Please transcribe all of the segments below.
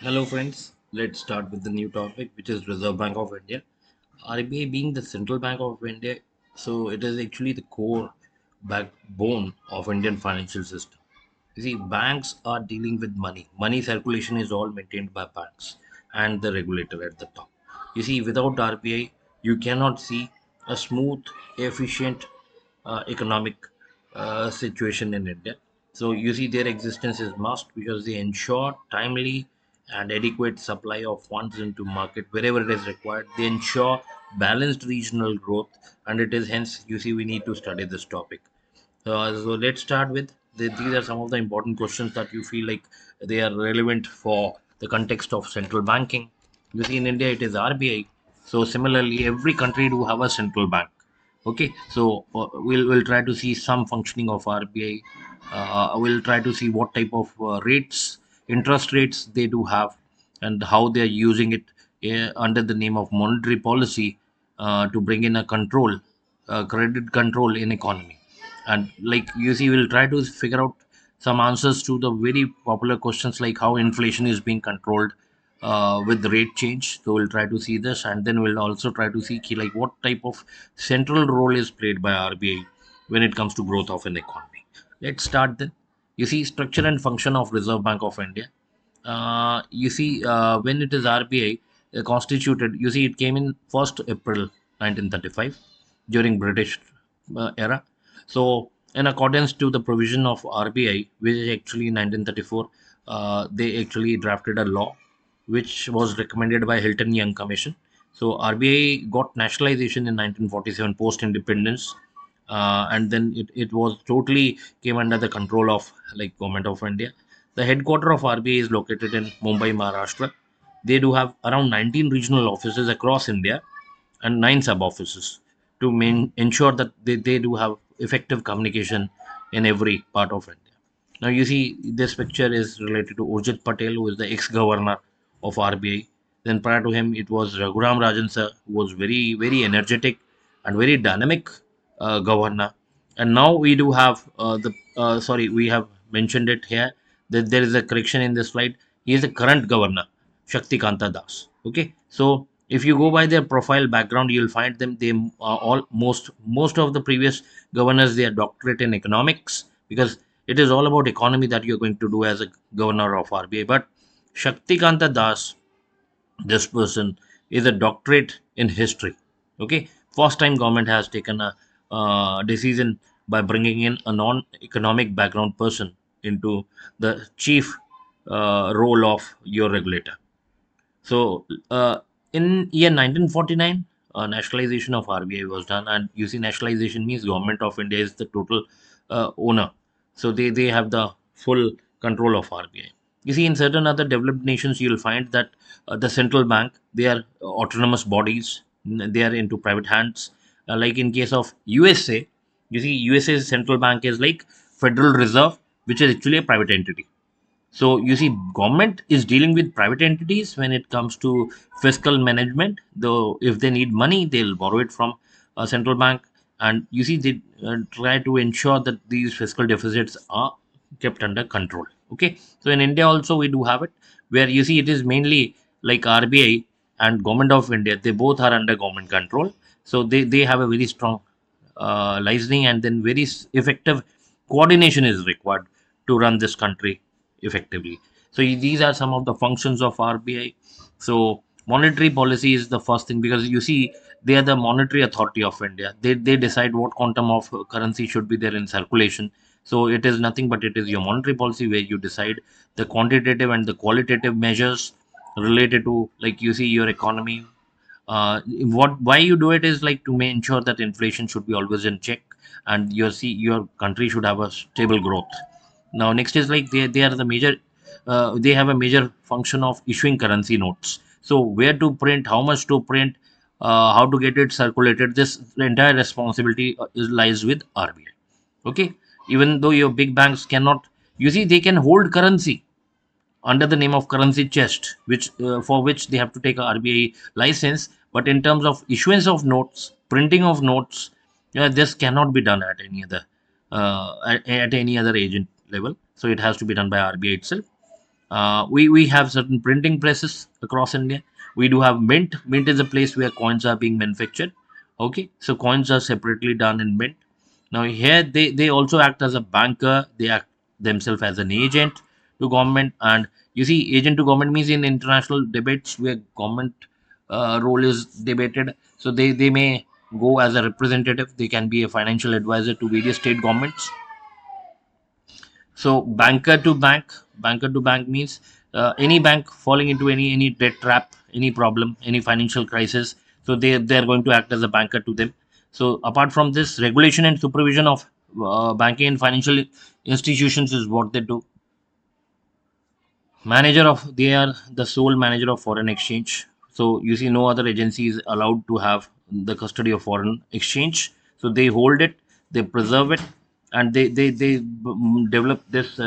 Hello friends, let's start with the new topic which is Reserve Bank of India. RBI being the central bank of India, so it is actually the core backbone of Indian financial system. You see, banks are dealing with money. Money circulation is all maintained by banks and the regulator at the top. You see, without RBI, you cannot see a smooth, efficient economic situation in India. So you see, their existence is must because they ensure timely and adequate supply of funds into market wherever it is required. They ensure balanced regional growth, and it is hence you see we need to study this topic. So let's start with these are some of the important questions that you feel like they are relevant for the context of central banking. You see, in India, it is RBI. So similarly, every country do have a central bank. Okay, so we'll try to see some functioning of RBI. We'll try to see what type of interest rates they do have, and how they are using it under the name of monetary policy to bring in a control, credit control in economy. And like you see, we'll try to figure out some answers to the very popular questions like how inflation is being controlled with the rate change. So we'll try to see this, and then we'll also try to see like what type of central role is played by RBI when it comes to growth of an economy. Let's start then. You see, structure and function of Reserve Bank of India. You see, when it is RBI constituted, you see, it came in 1st April 1935 during British era. So, in accordance to the provision of RBI, which actually in 1934, they actually drafted a law which was recommended by Hilton Young Commission. So RBI got nationalization in 1947 post independence, and then it was totally came under the control of like government of India. The headquarter of RBI is located in Mumbai, Maharashtra. They do have around 19 regional offices across India and 9 sub offices to ensure that they do have effective communication in every part of India. Now you see this picture is related to Urjit Patel, who is the ex-governor of RBI. Then prior to him, it was Raghuram Rajan sir, who was very energetic and very dynamic governor. And now we do have we have mentioned it here that there is a correction in this slide. He is the current governor, Shakti Kanta Das. Okay, so if you go by their profile background, you'll find them. They are all most of the previous governors. They are doctorate in economics because it is all about economy that you're going to do as a governor of RBI. But Shakti Kanta Das, this person is a doctorate in history. Okay, first time government has taken a decision by bringing in a non-economic background person into the chief role of your regulator. So in year 1949, nationalization of RBI was done, and you see, nationalization means government of India is the total owner. So they have the full control of RBI. You see, in certain other developed nations, you'll find that the central bank, they are autonomous bodies. They are into private hands. Like in case of USA, you see, USA's central bank is like Federal Reserve, which is actually a private entity. So you see, government is dealing with private entities when it comes to fiscal management. Though if they need money, they'll borrow it from a central bank, and you see they try to ensure that these fiscal deficits are kept under control. Okay, so in India also we do have it, where you see it is mainly like RBI and government of India. They both are under government control, so they have a very strong licensing, and then very effective coordination is required to run this country effectively. So these are some of the functions of RBI. So monetary policy is the first thing because you see they are the monetary authority of India. They decide what quantum of currency should be there in circulation. So it is nothing but it is your monetary policy where you decide the quantitative and the qualitative measures related to like you see your economy. What why you do it is like to make ensure that inflation should be always in check, and your country should have a stable growth. Now next is like they are the major they have a major function of issuing currency notes. So where to print, how much to print, how to get it circulated, this the entire responsibility lies with RBI. Okay, even though your big banks cannot, you see they can hold currency under the name of currency chest, which for which they have to take a RBI license. But in terms of issuance of notes, printing of notes, this cannot be done at any other agent level. So it has to be done by RBI itself. We have certain printing presses across India. We do have mint. Mint is a place where coins are being manufactured. Okay, so coins are separately done in mint. Now here they also act as a banker. They act themselves as an agent to government. And you see, agent to government means in international debates where government role is debated. So they may go as a representative. They can be a financial advisor to various state governments. So banker to bank means any bank falling into any debt trap, any problem, any financial crisis. So they are going to act as a banker to them. So apart from this, regulation and supervision of banking and financial institutions is what they do. They are the sole manager of foreign exchange. So you see, no other agency is allowed to have the custody of foreign exchange. So they hold it, they preserve it, and they develop this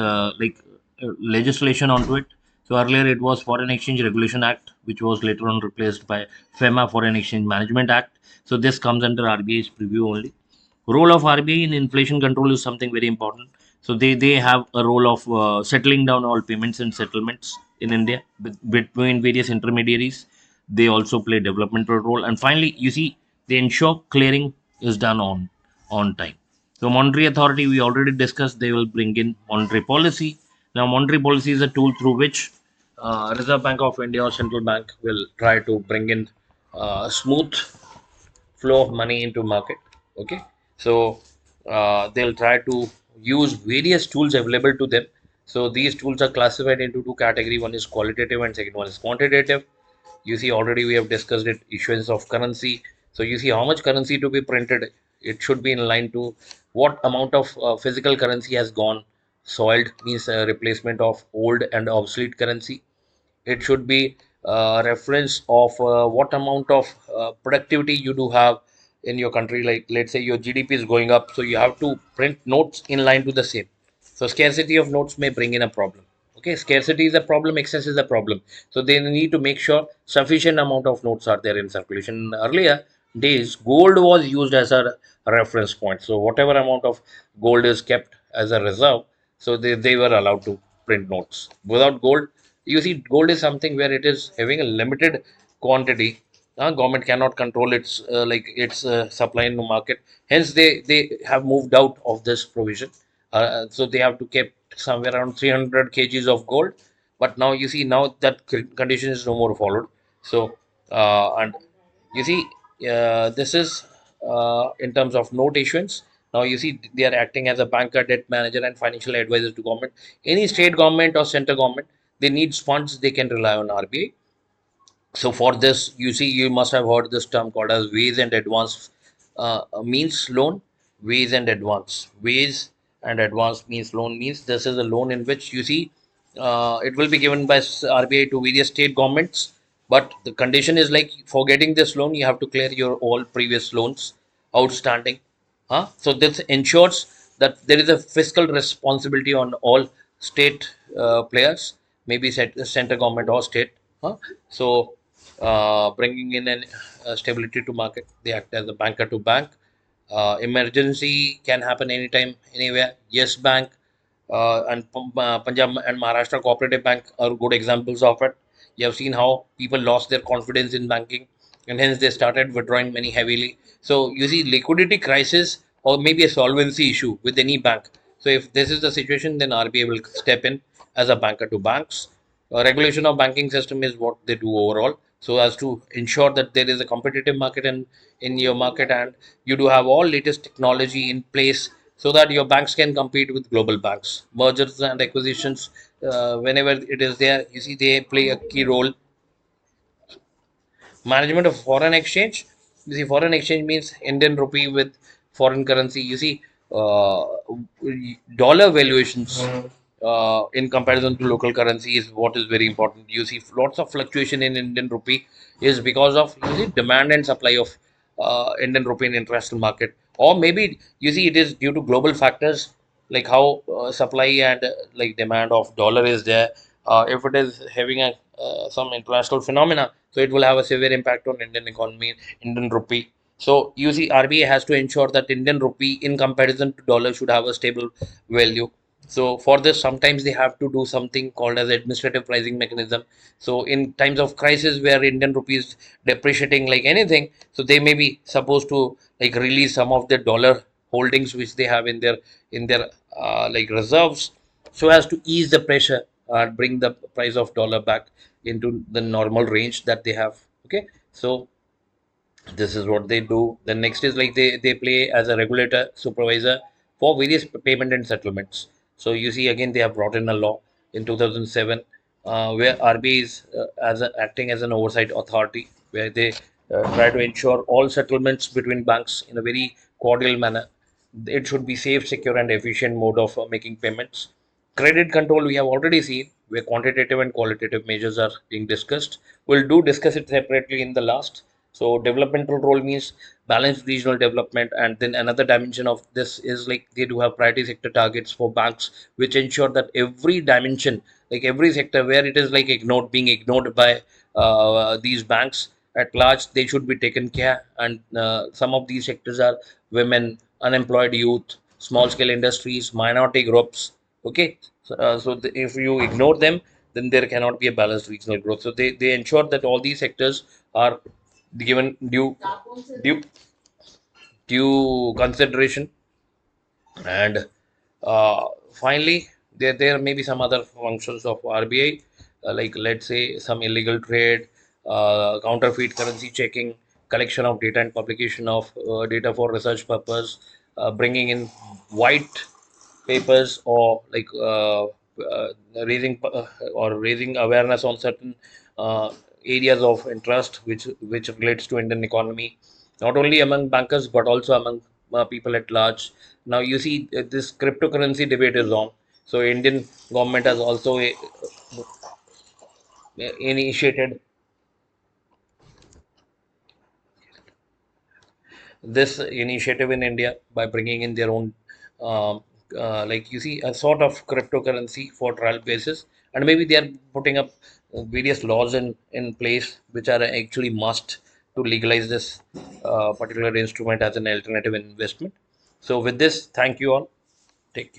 legislation onto it. So earlier it was Foreign Exchange Regulation Act, which was later on replaced by FEMA, Foreign Exchange Management Act. So this comes under RBI's preview only. Role of RBI in inflation control is something very important. So they have a role of settling down all payments and settlements in India between various intermediaries. They also play developmental role. And finally, you see, they ensure clearing is done on time. So monetary authority, we already discussed, they will bring in monetary policy. Now monetary policy is a tool through which Reserve Bank of India or central bank will try to bring in smooth flow of money into market. Okay, so they'll try to use various tools available to them. So these tools are classified into two categories: one is qualitative and second one is quantitative. You see, already we have discussed it: issuance of currency. So you see how much currency to be printed. It should be in line to what amount of physical currency has gone soiled, means replacement of old and obsolete currency. It should be reference of what amount of productivity you do have in your country. Like, let's say your GDP is going up, so you have to print notes in line to the same. So scarcity of notes may bring in a problem. Okay, scarcity is a problem, excess is a problem. So they need to make sure sufficient amount of notes are there in circulation. Earlier days, gold was used as a reference point. So whatever amount of gold is kept as a reserve, so they were allowed to print notes. Without gold, you see, gold is something where it is having a limited quantity. Government cannot control its supply in the market. Hence, they have moved out of this provision. So they have to keep somewhere around 300 kgs of gold. But now you see, now that condition is no more followed. So and you see, this is in terms of note issuance. Now you see, they are acting as a banker, debt manager, and financial advisor to government. Any state government or center government, they need funds, they can rely on RBI. So for this, you see, you must have heard this term called as ways and advance means loan. Ways and advance. Ways and advance means loan means this is a loan in which you see it will be given by RBI to various state governments. But the condition is like, for getting this loan, you have to clear your all previous loans outstanding. So this ensures that there is a fiscal responsibility on all state players, maybe center government or state. Huh? So bringing in an stability to market, they act as a banker to bank. Emergency can happen anytime, anywhere. Yes Bank and Punjab and Maharashtra Cooperative Bank are good examples of it. You have seen how people lost their confidence in banking, and hence they started withdrawing money heavily. So you see, liquidity crisis or maybe a solvency issue with any bank. So if this is the situation, then RBI will step in as a banker to banks. Regulation of banking system is what they do overall, so as to ensure that there is a competitive market in your market, and you do have all latest technology in place so that your banks can compete with global banks. Mergers and acquisitions, whenever it is there, you see, they play a key role. Management of foreign exchange. You see, foreign exchange means Indian rupee with foreign currency. You see, uh, dollar valuations in comparison to local currency is what is very important. You see, lots of fluctuation in Indian rupee is because of, you see, demand and supply of Indian rupee in international market, or maybe you see it is due to global factors, like how supply and like demand of dollar is there. If it is having a some international phenomena, so it will have a severe impact on Indian economy, Indian rupee. So you see, RBI has to ensure that Indian rupee in comparison to dollar should have a stable value. So for this, sometimes they have to do something called as administrative pricing mechanism. So in times of crisis where Indian rupees depreciating like anything, so they may be supposed to like release some of the dollar holdings which they have in their like reserves, so as to ease the pressure and bring the price of dollar back into the normal range that they have. Okay, so this is what they do. The next is like they play as a regulator supervisor for various payment and settlements. So you see again they have brought in a law in 2007 where RBI is acting as an oversight authority where they try to ensure all settlements between banks in a very cordial manner. It should be safe, secure, and efficient mode of making payments. Credit control we have already seen where quantitative and qualitative measures are being discussed. We'll do discuss it separately in the last. So developmental role means balanced regional development, and then another dimension of this is like they do have priority sector targets for banks, which ensure that every dimension, like every sector where it is like being ignored by these banks at large, they should be taken care. And some of these sectors are women, unemployed youth, small scale industries, minority groups. Okay, if you ignore them, then there cannot be a balanced regional growth. So they ensure that all these sectors are given due due consideration. And finally, there may be some other functions of RBI, like let's say some illegal trade, counterfeit currency checking, collection of data and publication of data for research purpose, bringing in white papers, or like raising or raising awareness on certain uh, areas of interest which relates to Indian economy, not only among bankers but also among people at large. Now you see this cryptocurrency debate is on. So Indian government has also initiated this initiative in India by bringing in their own, um, like you see, a sort of cryptocurrency for trial basis, and maybe they are putting up various laws in place which are actually must to legalize this particular instrument as an alternative investment. So with this, thank you all. Take care.